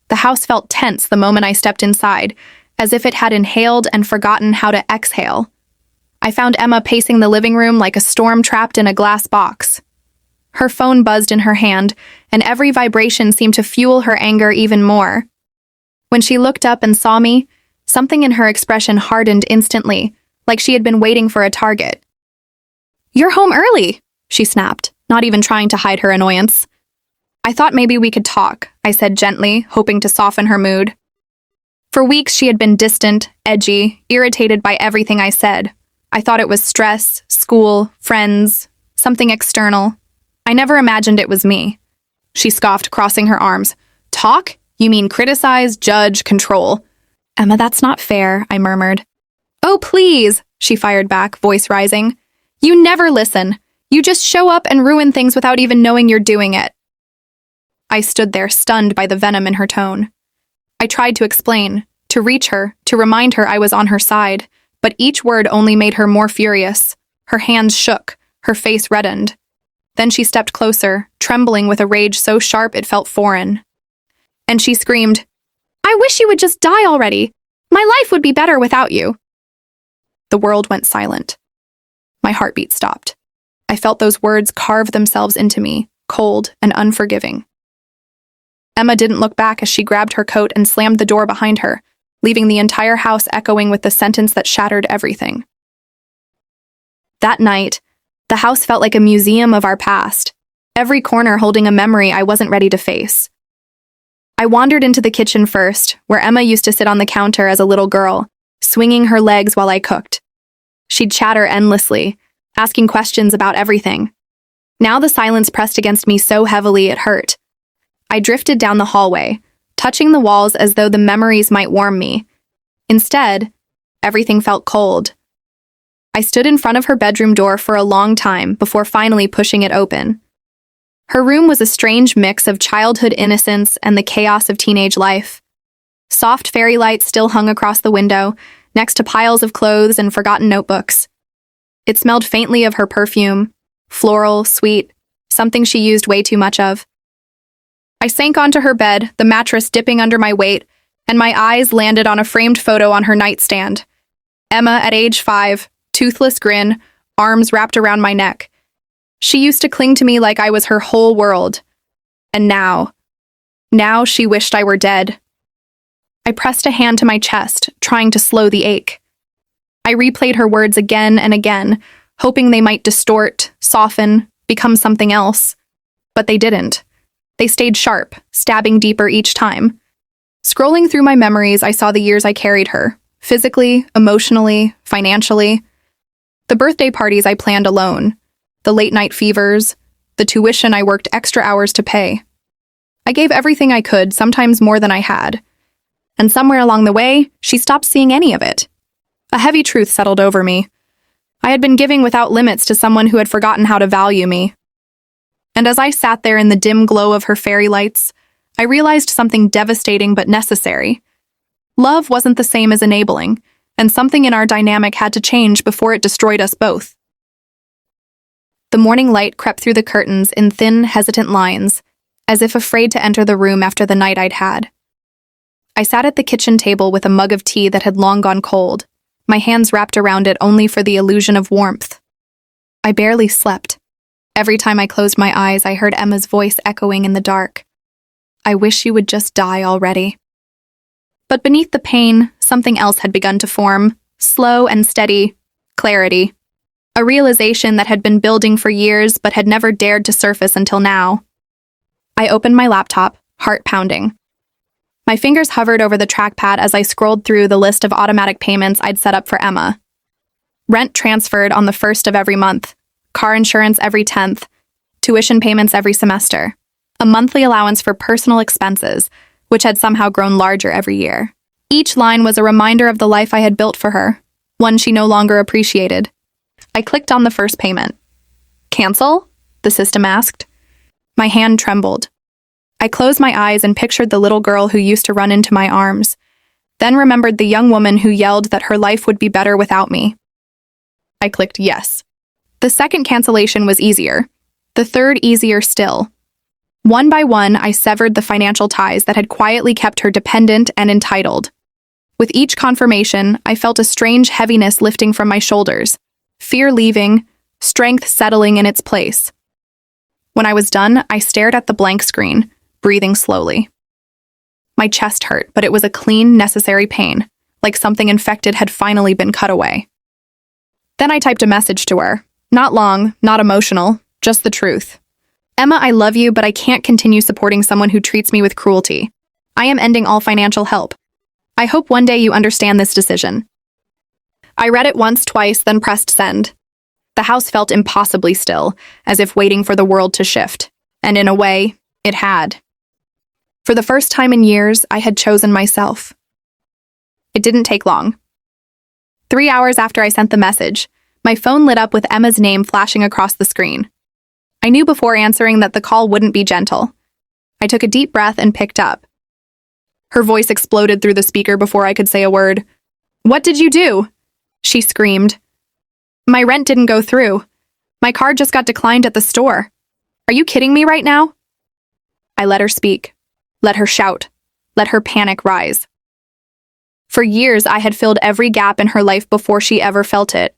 The house felt tense the moment I stepped inside, as if it had inhaled and forgotten how to exhale. I found Emma pacing the living room like a storm trapped in a glass box. Her phone buzzed in her hand, and every vibration seemed to fuel her anger even more. When she looked up and saw me, something in her expression hardened instantly, like she had been waiting for a target. "You're home early," she snapped, not even trying to hide her annoyance. "I thought maybe we could talk," I said gently, hoping to soften her mood. For weeks she had been distant, edgy, irritated by everything I said. I thought it was stress, school, friends, something external. I never imagined it was me. She scoffed, crossing her arms. "Talk? You mean criticize, judge, control?" "Emma, that's not fair," I murmured. "Oh, please," she fired back, voice rising. "You never listen. You just show up and ruin things without even knowing you're doing it." I stood there, stunned by the venom in her tone. I tried to explain, to reach her, to remind her I was on her side, but each word only made her more furious. Her hands shook, her face reddened. Then she stepped closer, trembling with a rage so sharp it felt foreign. And she screamed, "I wish you would just die already. My life would be better without you." The world went silent. My heartbeat stopped. I felt those words carve themselves into me, cold and unforgiving. Emma didn't look back as she grabbed her coat and slammed the door behind her, leaving the entire house echoing with the sentence that shattered everything. That night, the house felt like a museum of our past, every corner holding a memory I wasn't ready to face. I wandered into the kitchen first, where Emma used to sit on the counter as a little girl, swinging her legs while I cooked. She'd chatter endlessly, asking questions about everything. Now the silence pressed against me so heavily it hurt. I drifted down the hallway, touching the walls as though the memories might warm me. Instead, everything felt cold. I stood in front of her bedroom door for a long time before finally pushing it open. Her room was a strange mix of childhood innocence and the chaos of teenage life. Soft fairy lights still hung across the window, next to piles of clothes and forgotten notebooks. It smelled faintly of her perfume, floral, sweet, something she used way too much of. I sank onto her bed, the mattress dipping under my weight, and my eyes landed on a framed photo on her nightstand. Emma at age 5, toothless grin, arms wrapped around my neck. She used to cling to me like I was her whole world. And now she wished I were dead. I pressed a hand to my chest, trying to slow the ache. I replayed her words again and again, hoping they might distort, soften, become something else. But they didn't. They stayed sharp, stabbing deeper each time. Scrolling through my memories, I saw the years I carried her, physically, emotionally, financially. The birthday parties I planned alone, the late-night fevers, the tuition I worked extra hours to pay. I gave everything I could, sometimes more than I had. And somewhere along the way, she stopped seeing any of it. A heavy truth settled over me. I had been giving without limits to someone who had forgotten how to value me. And as I sat there in the dim glow of her fairy lights, I realized something devastating but necessary. Love wasn't the same as enabling, and something in our dynamic had to change before it destroyed us both. The morning light crept through the curtains in thin, hesitant lines, as if afraid to enter the room after the night I'd had. I sat at the kitchen table with a mug of tea that had long gone cold, my hands wrapped around it only for the illusion of warmth. I barely slept. Every time I closed my eyes, I heard Emma's voice echoing in the dark. "I wish you would just die already." But beneath the pain, something else had begun to form, slow and steady, clarity. A realization that had been building for years but had never dared to surface until now. I opened my laptop, heart pounding. My fingers hovered over the trackpad as I scrolled through the list of automatic payments I'd set up for Emma. Rent transferred on the 1st of every month, car insurance every 10th, tuition payments every semester, a monthly allowance for personal expenses, which had somehow grown larger every year. Each line was a reminder of the life I had built for her, one she no longer appreciated. I clicked on the first payment. "Cancel?" the system asked. My hand trembled. I closed my eyes and pictured the little girl who used to run into my arms, then remembered the young woman who yelled that her life would be better without me. I clicked yes. The second cancellation was easier. The third easier still. One by one, I severed the financial ties that had quietly kept her dependent and entitled. With each confirmation, I felt a strange heaviness lifting from my shoulders, fear leaving, strength settling in its place. When I was done, I stared at the blank screen, breathing slowly. My chest hurt, but it was a clean, necessary pain, like something infected had finally been cut away. Then I typed a message to her. Not long, not emotional, just the truth. Emma, I love you, but I can't continue supporting someone who treats me with cruelty. I am ending all financial help. I hope one day you understand this decision. I read it once, twice, then pressed send. The house felt impossibly still, as if waiting for the world to shift. And in a way, it had. For the first time in years, I had chosen myself. It didn't take long. 3 hours after I sent the message, my phone lit up with Emma's name flashing across the screen. I knew before answering that the call wouldn't be gentle. I took a deep breath and picked up. Her voice exploded through the speaker before I could say a word. "What did you do?" She screamed. "My rent didn't go through. My card just got declined at the store. Are you kidding me right now?" I let her speak, let her shout, let her panic rise. For years, I had filled every gap in her life before she ever felt it.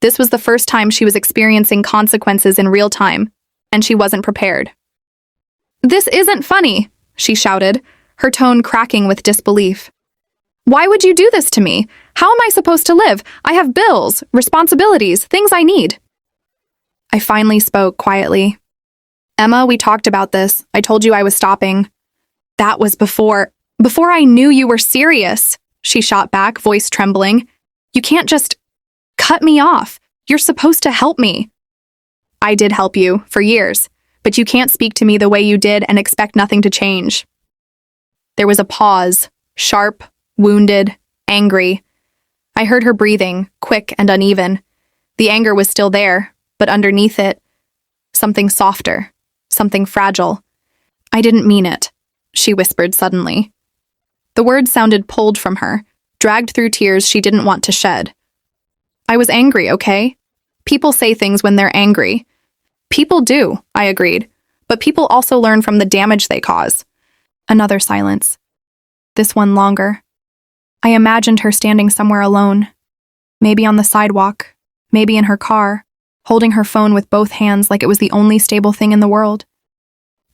This was the first time she was experiencing consequences in real time, and she wasn't prepared. "This isn't funny," she shouted, her tone cracking with disbelief. "Why would you do this to me? How am I supposed to live? I have bills, responsibilities, things I need." I finally spoke quietly. "Emma, we talked about this. I told you I was stopping." "That was before I knew you were serious," she shot back, voice trembling. "You can't just cut me off. You're supposed to help me." "I did help you, for years, but you can't speak to me the way you did and expect nothing to change." There was a pause, sharp, wounded, angry. I heard her breathing, quick and uneven. The anger was still there, but underneath it, something softer, something fragile. "I didn't mean it," she whispered suddenly. The words sounded pulled from her, dragged through tears she didn't want to shed. "I was angry, okay? People say things when they're angry." "People do," I agreed, "but people also learn from the damage they cause." Another silence. This one longer. I imagined her standing somewhere alone, maybe on the sidewalk, maybe in her car, holding her phone with both hands like it was the only stable thing in the world.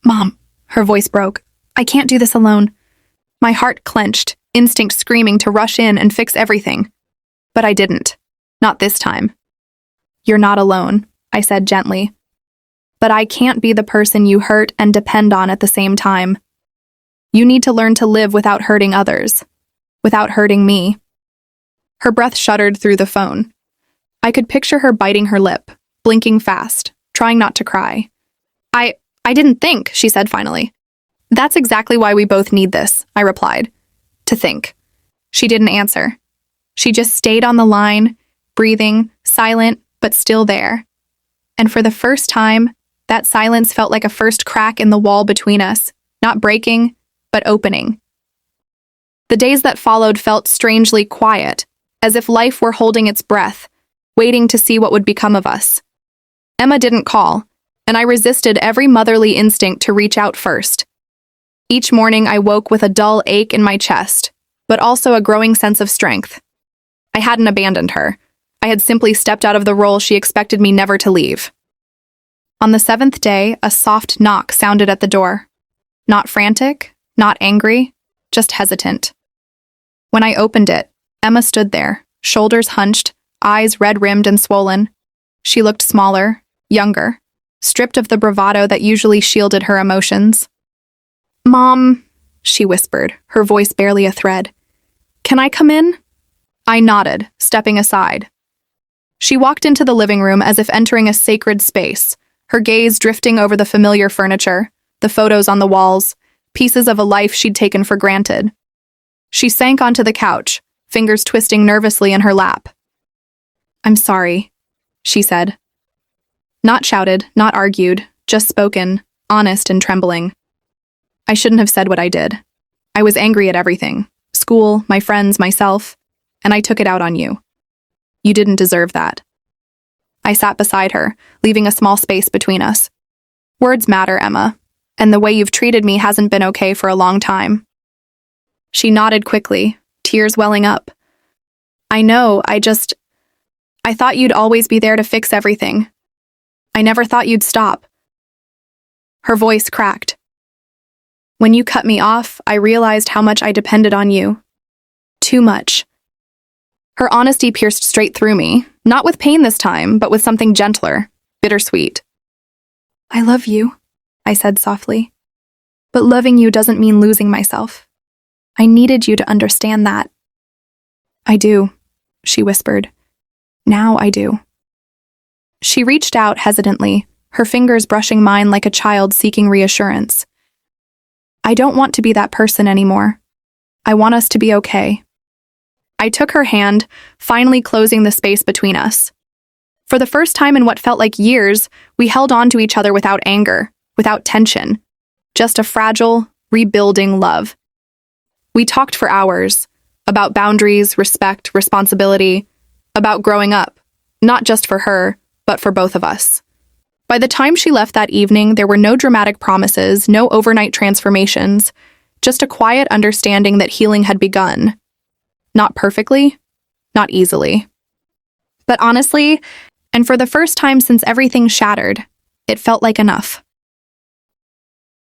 "Mom," her voice broke, "I can't do this alone." My heart clenched, instinct screaming to rush in and fix everything. But I didn't. Not this time. "You're not alone," I said gently. "But I can't be the person you hurt and depend on at the same time. You need to learn to live without hurting others, without hurting me." Her breath shuddered through the phone. I could picture her biting her lip, blinking fast, trying not to cry. I didn't think," she said finally. "That's exactly why we both need this," I replied. "To think." She didn't answer. She just stayed on the line, breathing, silent, but still there. And for the first time, that silence felt like a first crack in the wall between us, not breaking, but opening. The days that followed felt strangely quiet, as if life were holding its breath, waiting to see what would become of us. Emma didn't call, and I resisted every motherly instinct to reach out first. Each morning I woke with a dull ache in my chest, but also a growing sense of strength. I hadn't abandoned her. I had simply stepped out of the role she expected me never to leave. On the 7th day, a soft knock sounded at the door. Not frantic, not angry, just hesitant. When I opened it, Emma stood there, shoulders hunched, eyes red-rimmed and swollen. She looked smaller, younger, stripped of the bravado that usually shielded her emotions. "Mom," she whispered, her voice barely a thread. "Can I come in?" I nodded, stepping aside. She walked into the living room as if entering a sacred space, her gaze drifting over the familiar furniture, the photos on the walls, pieces of a life she'd taken for granted. She sank onto the couch, fingers twisting nervously in her lap. "I'm sorry," she said. Not shouted, not argued, just spoken, honest and trembling. I shouldn't have said what I did. I was angry at everything, school, my friends, myself, and I took it out on you. You didn't deserve that. I sat beside her, leaving a small space between us. "Words matter, Emma. and the way you've treated me hasn't been okay for a long time." She nodded quickly, tears welling up. "I know, I thought you'd always be there to fix everything. I never thought you'd stop." Her voice cracked. "When you cut me off, I realized how much I depended on you. Too much." Her honesty pierced straight through me, not with pain this time, but with something gentler, bittersweet. "I love you," I said softly. "But loving you doesn't mean losing myself. I needed you to understand that." "I do," she whispered. "Now I do." She reached out hesitantly, her fingers brushing mine like a child seeking reassurance. "I don't want to be that person anymore. I want us to be okay." I took her hand, finally closing the space between us. For the first time in what felt like years, we held on to each other without anger, without tension, just a fragile, rebuilding love. We talked for hours, about boundaries, respect, responsibility, about growing up, not just for her, but for both of us. By the time she left that evening, there were no dramatic promises, no overnight transformations, just a quiet understanding that healing had begun. Not perfectly, not easily. But honestly, and for the first time since everything shattered, it felt like enough.